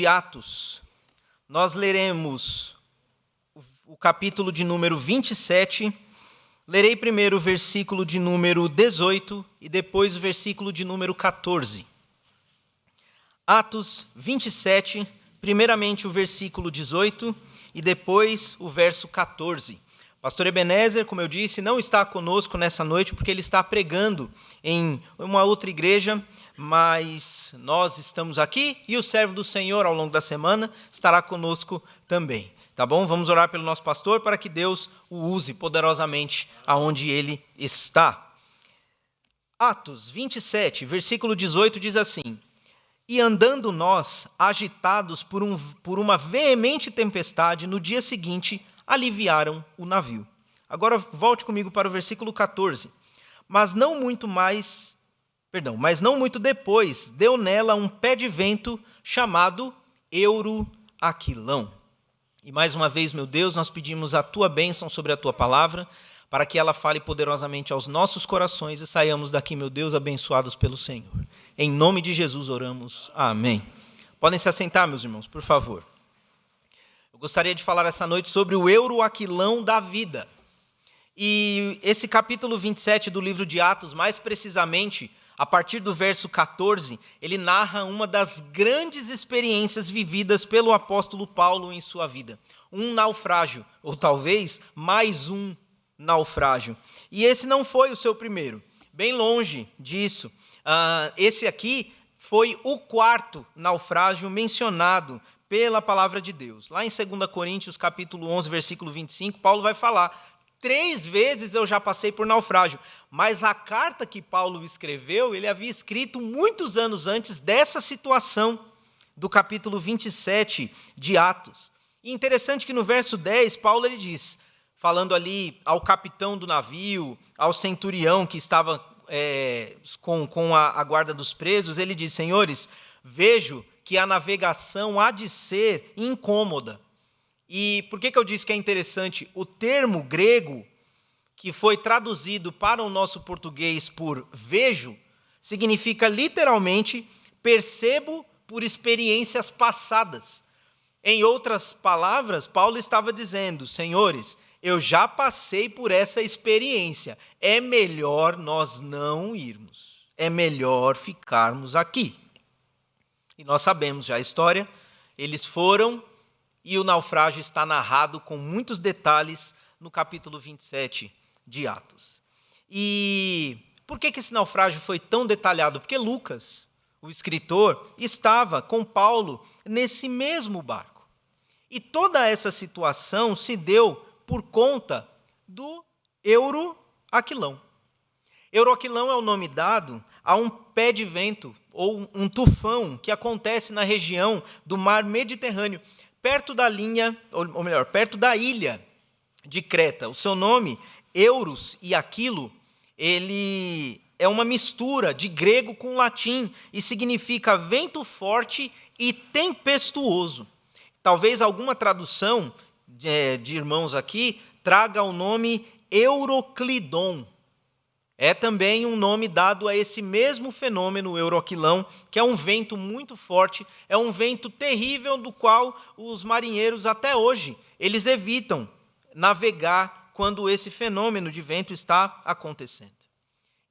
de Atos, nós leremos o capítulo de número 27, lerei primeiro o versículo de número 18 e depois o versículo de número 14. Atos 27, primeiramente o versículo 18 e depois o verso 14. Pastor Ebenezer, como eu disse, não está conosco nessa noite porque ele está pregando em uma outra igreja, mas nós estamos aqui e o servo do Senhor ao longo da semana estará conosco também. Tá bom? Vamos orar pelo nosso pastor para que Deus o use poderosamente aonde ele está. Atos 27, versículo 18 diz assim: E andando nós, agitados por uma veemente tempestade, no dia seguinte aliviaram o navio. Agora volte comigo para o versículo 14. Mas não muito depois, deu nela um pé de vento chamado Euroaquilão. E mais uma vez, meu Deus, nós pedimos a tua bênção sobre a tua palavra, para que ela fale poderosamente aos nossos corações e saiamos daqui, meu Deus, abençoados pelo Senhor. Em nome de Jesus oramos. Amém. Podem se assentar, meus irmãos, por favor. Eu gostaria de falar essa noite sobre o Euroaquilão da vida. E esse capítulo 27 do livro de Atos, mais precisamente, a partir do verso 14, ele narra uma das grandes experiências vividas pelo apóstolo Paulo em sua vida. Um naufrágio, ou talvez mais um naufrágio. E esse não foi o seu primeiro, bem longe disso. Esse aqui foi o quarto naufrágio mencionado pela palavra de Deus. Lá em 2 Coríntios, capítulo 11, versículo 25, Paulo vai falar: 3 vezes eu já passei por naufrágio. Mas a carta que Paulo escreveu, ele havia escrito muitos anos antes dessa situação do capítulo 27 de Atos. E interessante que no verso 10, Paulo ele diz, falando ali ao capitão do navio, ao centurião que estava com a guarda dos presos, ele diz: Senhores, vejo que a navegação há de ser incômoda. E por que eu disse que é interessante? O termo grego, que foi traduzido para o nosso português por vejo, significa literalmente percebo por experiências passadas. Em outras palavras, Paulo estava dizendo: Senhores, eu já passei por essa experiência, é melhor nós não irmos, é melhor ficarmos aqui. E nós sabemos já a história, eles foram e o naufrágio está narrado com muitos detalhes no capítulo 27 de Atos. E por que esse naufrágio foi tão detalhado? Porque Lucas, o escritor, estava com Paulo nesse mesmo barco. E toda essa situação se deu por conta do Euroaquilão. Euroaquilão é o nome dado a um pé de vento, ou um tufão, que acontece na região do mar Mediterrâneo, perto da perto da ilha de Creta. O seu nome, Euros e Aquilo, ele é uma mistura de grego com latim e significa vento forte e tempestuoso. Talvez alguma tradução de irmãos aqui traga o nome Euroclidon. É também um nome dado a esse mesmo fenômeno Euroaquilão, que é um vento muito forte, é um vento terrível do qual os marinheiros até hoje, eles evitam navegar quando esse fenômeno de vento está acontecendo.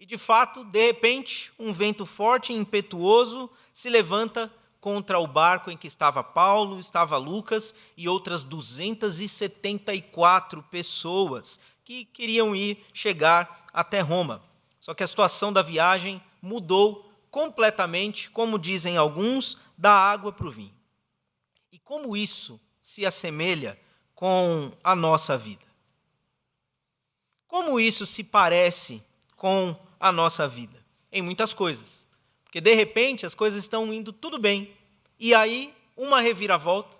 E de fato, de repente, um vento forte e impetuoso se levanta contra o barco em que estava Paulo, estava Lucas e outras 274 pessoas que queriam chegar até Roma. Só que a situação da viagem mudou completamente, como dizem alguns, da água para o vinho. E como isso se assemelha com a nossa vida? Como isso se parece com a nossa vida? Em muitas coisas. Porque de repente as coisas estão indo tudo bem, e aí uma reviravolta,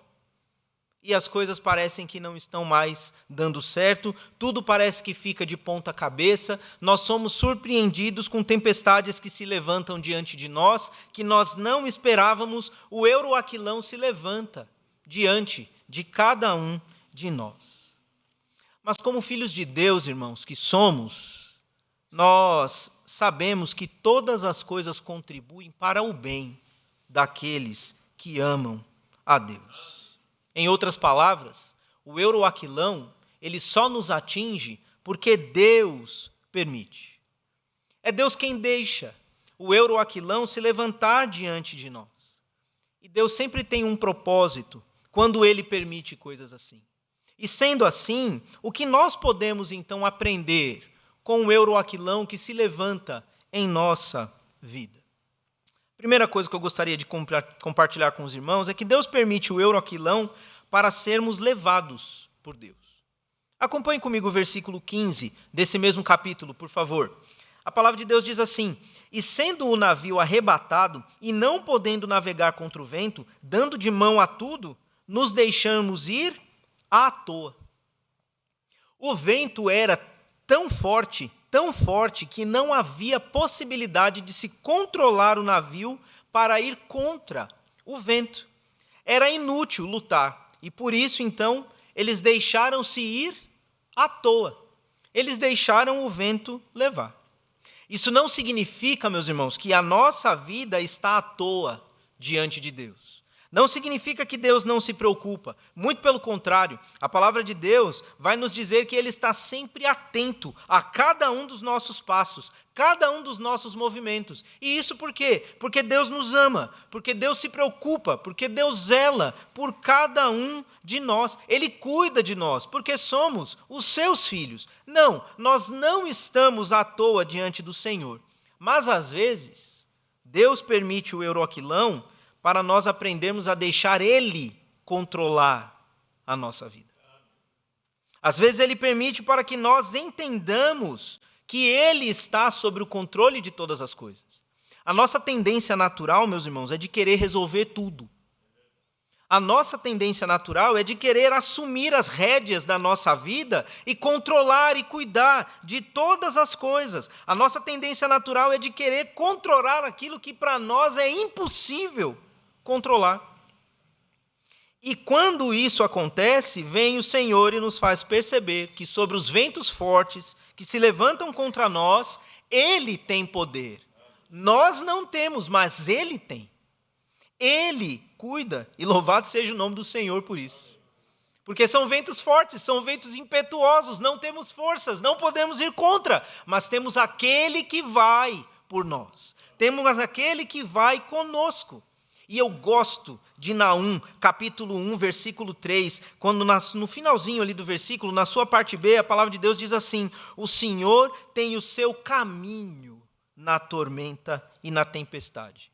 e as coisas parecem que não estão mais dando certo, tudo parece que fica de ponta cabeça, nós somos surpreendidos com tempestades que se levantam diante de nós, que nós não esperávamos. O Euroaquilão se levanta diante de cada um de nós. Mas como filhos de Deus, irmãos, que somos, nós sabemos que todas as coisas contribuem para o bem daqueles que amam a Deus. Em outras palavras, o euroaquilão, ele só nos atinge porque Deus permite. É Deus quem deixa o euroaquilão se levantar diante de nós. E Deus sempre tem um propósito quando Ele permite coisas assim. E sendo assim, o que nós podemos então aprender com o euroaquilão que se levanta em nossa vida? Primeira coisa que eu gostaria de compartilhar com os irmãos é que Deus permite o euroaquilão para sermos levados por Deus. Acompanhe comigo o versículo 15 desse mesmo capítulo, por favor. A palavra de Deus diz assim: e sendo o navio arrebatado e não podendo navegar contra o vento, dando de mão a tudo, nos deixamos ir à toa. O vento era tão forte, que não havia possibilidade de se controlar o navio para ir contra o vento. Era inútil lutar, e por isso, então, eles deixaram-se ir à toa. Eles deixaram o vento levar. Isso não significa, meus irmãos, que a nossa vida está à toa diante de Deus. Não significa que Deus não se preocupa. Muito pelo contrário, a palavra de Deus vai nos dizer que Ele está sempre atento a cada um dos nossos passos, cada um dos nossos movimentos. E isso por quê? Porque Deus nos ama, porque Deus se preocupa, porque Deus zela por cada um de nós. Ele cuida de nós, porque somos os seus filhos. Não, nós não estamos à toa diante do Senhor. Mas às vezes, Deus permite o euroaquilão para nós aprendermos a deixar Ele controlar a nossa vida. Às vezes Ele permite para que nós entendamos que Ele está sob o controle de todas as coisas. A nossa tendência natural, meus irmãos, é de querer resolver tudo. A nossa tendência natural é de querer assumir as rédeas da nossa vida e controlar e cuidar de todas as coisas. A nossa tendência natural é de querer controlar aquilo que para nós é impossível controlar. E quando isso acontece, vem o Senhor e nos faz perceber que sobre os ventos fortes que se levantam contra nós, Ele tem poder. Nós não temos, mas Ele tem. Ele cuida, e louvado seja o nome do Senhor por isso. Porque são ventos fortes, são ventos impetuosos, não temos forças, não podemos ir contra, mas temos aquele que vai por nós. Temos aquele que vai conosco. E eu gosto de Naum, capítulo 1, versículo 3, quando no finalzinho ali do versículo, na sua parte B, a palavra de Deus diz assim: o Senhor tem o seu caminho na tormenta e na tempestade.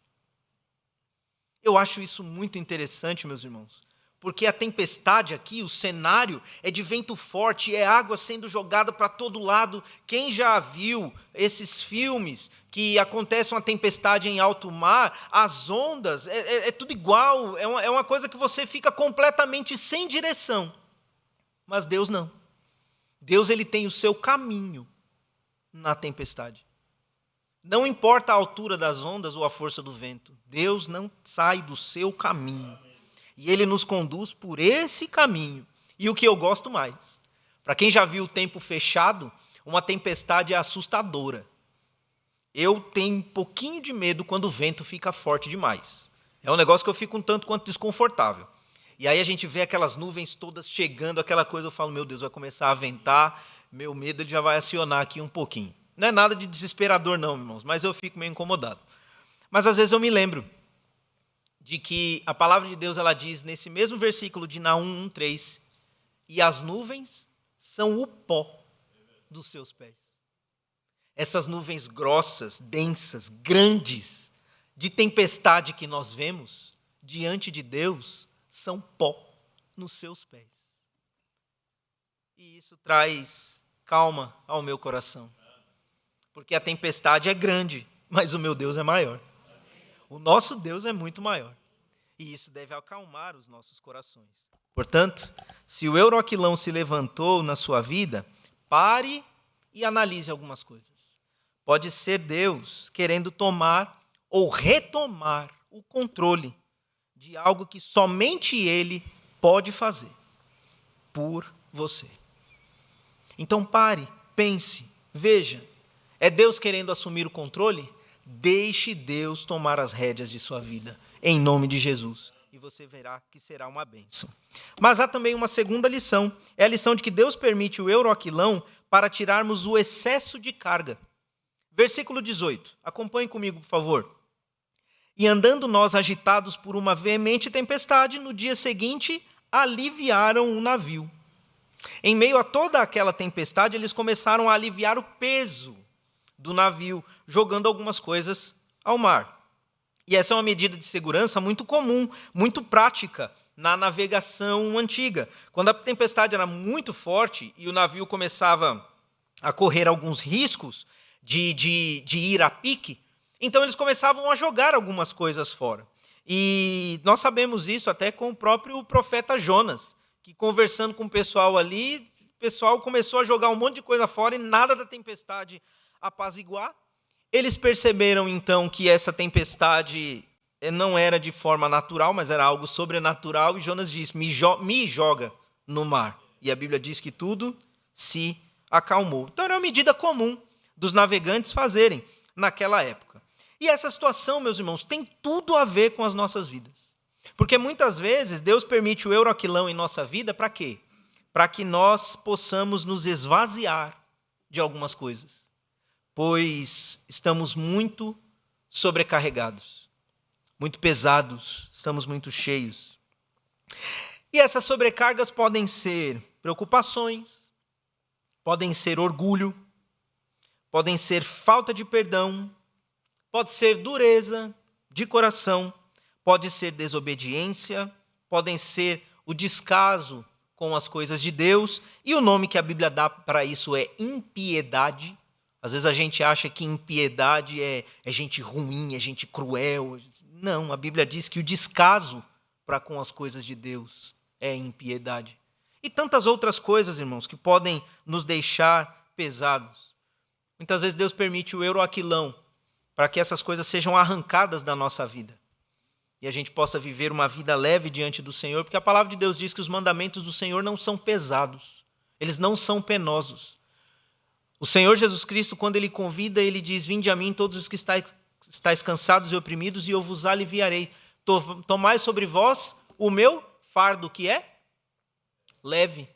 Eu acho isso muito interessante, meus irmãos, porque a tempestade aqui, o cenário é de vento forte, é água sendo jogada para todo lado. Quem já viu esses filmes que acontece uma tempestade em alto mar, as ondas, é tudo igual, é uma coisa que você fica completamente sem direção. Mas Deus não. Deus, ele tem o seu caminho na tempestade. Não importa a altura das ondas ou a força do vento, Deus não sai do seu caminho. E Ele nos conduz por esse caminho. E o que eu gosto mais, para quem já viu o tempo fechado, uma tempestade é assustadora. Eu tenho um pouquinho de medo quando o vento fica forte demais. É um negócio que eu fico um tanto quanto desconfortável. E aí a gente vê aquelas nuvens todas chegando, aquela coisa, eu falo, meu Deus, vai começar a ventar, meu medo ele já vai acionar aqui um pouquinho. Não é nada de desesperador não, irmãos, mas eu fico meio incomodado. Mas às vezes eu me lembro de que a palavra de Deus, ela diz nesse mesmo versículo de Naum 1:3, e as nuvens são o pó dos seus pés. Essas nuvens grossas, densas, grandes, de tempestade que nós vemos, diante de Deus, são pó nos seus pés. E isso traz calma ao meu coração. Porque a tempestade é grande, mas o meu Deus é maior. O nosso Deus é muito maior. E isso deve acalmar os nossos corações. Portanto, se o euroaquilão se levantou na sua vida, pare e analise algumas coisas. Pode ser Deus querendo tomar ou retomar o controle de algo que somente Ele pode fazer por você. Então pare, pense, veja. É Deus querendo assumir o controle? Deixe Deus tomar as rédeas de sua vida, em nome de Jesus. e você verá que será uma bênção. Mas há também uma segunda lição, é a lição de que Deus permite o euroaquilão para tirarmos o excesso de carga. Versículo 18, acompanhe comigo, por favor. E andando nós agitados por uma veemente tempestade, no dia seguinte aliviaram o navio. Em meio a toda aquela tempestade, eles começaram a aliviar o peso do navio, jogando algumas coisas ao mar. E essa é uma medida de segurança muito comum, muito prática na navegação antiga. Quando a tempestade era muito forte e o navio começava a correr alguns riscos de ir a pique, então eles começavam a jogar algumas coisas fora. E nós sabemos isso até com o próprio profeta Jonas, que conversando com o pessoal ali, o pessoal começou a jogar um monte de coisa fora e nada da tempestade apaziguar. Eles perceberam então que essa tempestade não era de forma natural, mas era algo sobrenatural, e Jonas disse, me joga no mar. E a Bíblia diz que tudo se acalmou. Então era uma medida comum dos navegantes fazerem naquela época. E essa situação, meus irmãos, tem tudo a ver com as nossas vidas. Porque muitas vezes Deus permite o euroaquilão em nossa vida para quê? Para que nós possamos nos esvaziar de algumas coisas. Pois estamos muito sobrecarregados, muito pesados, estamos muito cheios. E essas sobrecargas podem ser preocupações, podem ser orgulho, podem ser falta de perdão, pode ser dureza de coração, pode ser desobediência, podem ser o descaso com as coisas de Deus, e o nome que a Bíblia dá para isso é impiedade. Às vezes a gente acha que impiedade é gente ruim, é gente cruel. Não, a Bíblia diz que o descaso para com as coisas de Deus é impiedade. E tantas outras coisas, irmãos, que podem nos deixar pesados. Muitas vezes Deus permite o euroaquilão para que essas coisas sejam arrancadas da nossa vida. E a gente possa viver uma vida leve diante do Senhor, porque a palavra de Deus diz que os mandamentos do Senhor não são pesados, eles não são penosos. O Senhor Jesus Cristo, quando Ele convida, Ele diz, vinde a mim todos os que estáis cansados e oprimidos, e eu vos aliviarei. Tomai sobre vós o meu fardo, que é leve,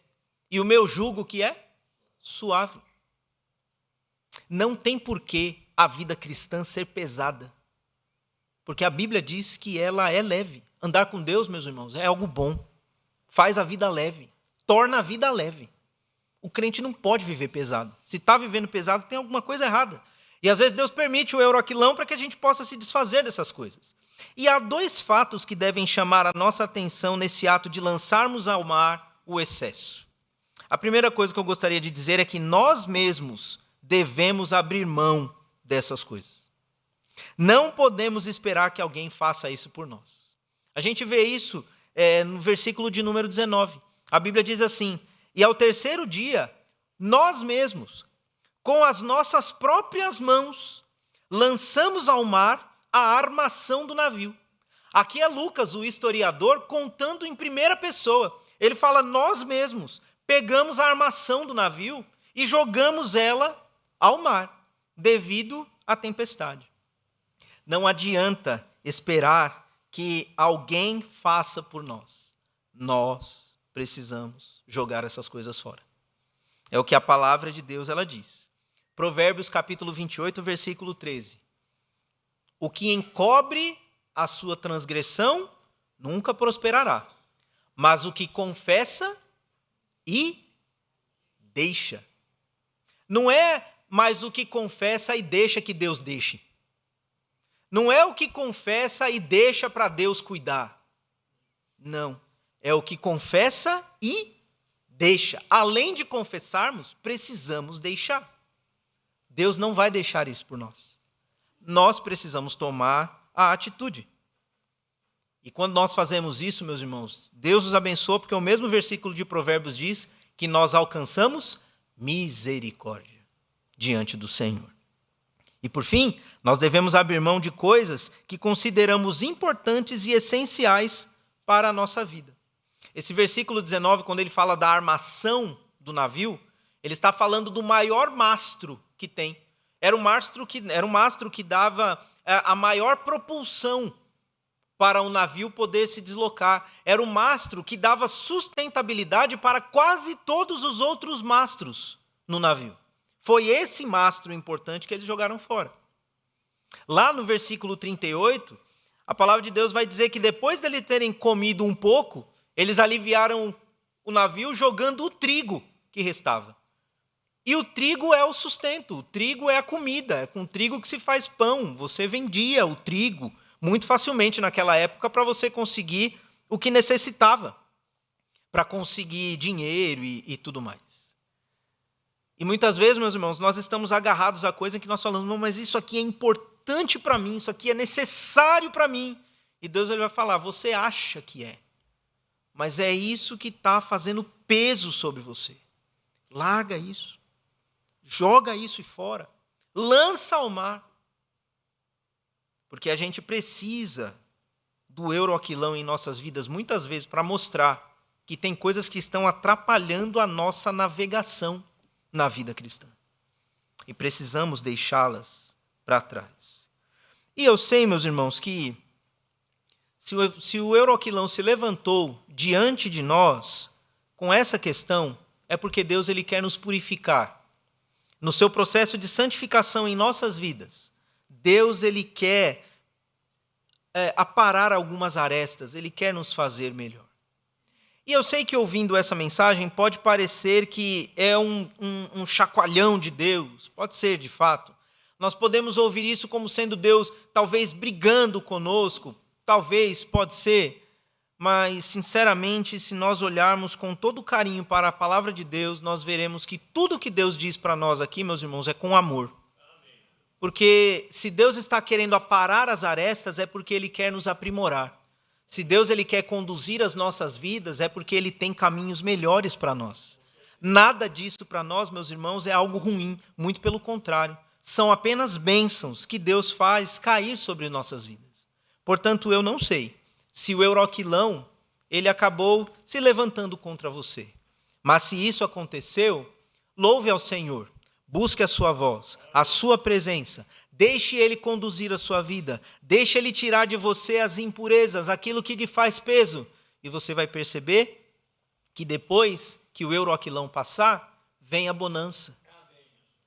e o meu jugo, que é suave. Não tem porquê a vida cristã ser pesada, porque a Bíblia diz que ela é leve. Andar com Deus, meus irmãos, é algo bom. Faz a vida leve, torna a vida leve. O crente não pode viver pesado. Se está vivendo pesado, tem alguma coisa errada. E às vezes Deus permite o euroaquilão para que a gente possa se desfazer dessas coisas. E há dois fatos que devem chamar a nossa atenção nesse ato de lançarmos ao mar o excesso. A primeira coisa que eu gostaria de dizer é que nós mesmos devemos abrir mão dessas coisas. Não podemos esperar que alguém faça isso por nós. A gente vê isso no versículo de número 19. A Bíblia diz assim, e ao terceiro dia, nós mesmos, com as nossas próprias mãos, lançamos ao mar a armação do navio. Aqui é Lucas, o historiador, contando em primeira pessoa. Ele fala, nós mesmos pegamos a armação do navio e jogamos ela ao mar, devido à tempestade. Não adianta esperar que alguém faça por nós. Nós precisamos jogar essas coisas fora. É o que a palavra de Deus ela diz. Provérbios capítulo 28, versículo 13. O que encobre a sua transgressão nunca prosperará, mas o que confessa e deixa. Não é mais o que confessa e deixa que Deus deixe. Não é o que confessa e deixa para Deus cuidar. Não. É o que confessa e deixa. Além de confessarmos, precisamos deixar. Deus não vai deixar isso por nós. Nós precisamos tomar a atitude. E quando nós fazemos isso, meus irmãos, Deus nos abençoa, porque o mesmo versículo de Provérbios diz que nós alcançamos misericórdia diante do Senhor. E por fim, nós devemos abrir mão de coisas que consideramos importantes e essenciais para a nossa vida. Esse versículo 19, quando ele fala da armação do navio, ele está falando do maior mastro que tem. Era um mastro que dava a maior propulsão para o navio poder se deslocar. Era o mastro que dava sustentabilidade para quase todos os outros mastros no navio. Foi esse mastro importante que eles jogaram fora. Lá no versículo 38, a palavra de Deus vai dizer que depois deles terem comido um pouco, eles aliviaram o navio jogando o trigo que restava. E o trigo é o sustento, o trigo é a comida, é com trigo que se faz pão. Você vendia o trigo muito facilmente naquela época para você conseguir o que necessitava, para conseguir dinheiro e tudo mais. E muitas vezes, meus irmãos, nós estamos agarrados a coisa que nós falamos, não, mas isso aqui é importante para mim, isso aqui é necessário para mim. E Deus ele vai falar, você acha que é, mas é isso que está fazendo peso sobre você. Larga isso, joga isso fora, lança ao mar. Porque a gente precisa do euroaquilão em nossas vidas, muitas vezes, para mostrar que tem coisas que estão atrapalhando a nossa navegação na vida cristã. E precisamos deixá-las para trás. E eu sei, meus irmãos, que se o euroaquilão se levantou diante de nós com essa questão, é porque Deus ele quer nos purificar. No seu processo de santificação em nossas vidas, Deus ele quer aparar algumas arestas, ele quer nos fazer melhor. E eu sei que ouvindo essa mensagem pode parecer que é um chacoalhão de Deus, pode ser de fato. Nós podemos ouvir isso como sendo Deus talvez brigando conosco, talvez, pode ser, mas sinceramente, se nós olharmos com todo carinho para a palavra de Deus, nós veremos que tudo que Deus diz para nós aqui, meus irmãos, é com amor. Porque se Deus está querendo aparar as arestas, é porque Ele quer nos aprimorar. Se Deus ele quer conduzir as nossas vidas, é porque Ele tem caminhos melhores para nós. Nada disso para nós, meus irmãos, é algo ruim, muito pelo contrário. São apenas bênçãos que Deus faz cair sobre nossas vidas. Portanto, eu não sei se o euroaquilão ele acabou se levantando contra você. Mas se isso aconteceu, louve ao Senhor. Busque a sua voz, a sua presença. Deixe Ele conduzir a sua vida. Deixe Ele tirar de você as impurezas, aquilo que lhe faz peso. E você vai perceber que depois que o euroaquilão passar, vem a bonança.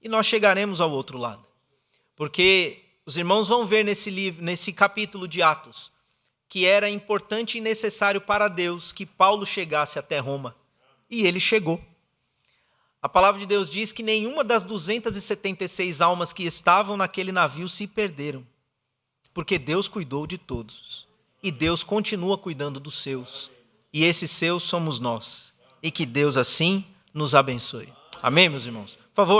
E nós chegaremos ao outro lado. Porque os irmãos vão ver nesse capítulo de Atos, que era importante e necessário para Deus que Paulo chegasse até Roma. E ele chegou. A palavra de Deus diz que nenhuma das 276 almas que estavam naquele navio se perderam, porque Deus cuidou de todos, e Deus continua cuidando dos seus, e esses seus somos nós, e que Deus assim nos abençoe. Amém, meus irmãos? Por favor.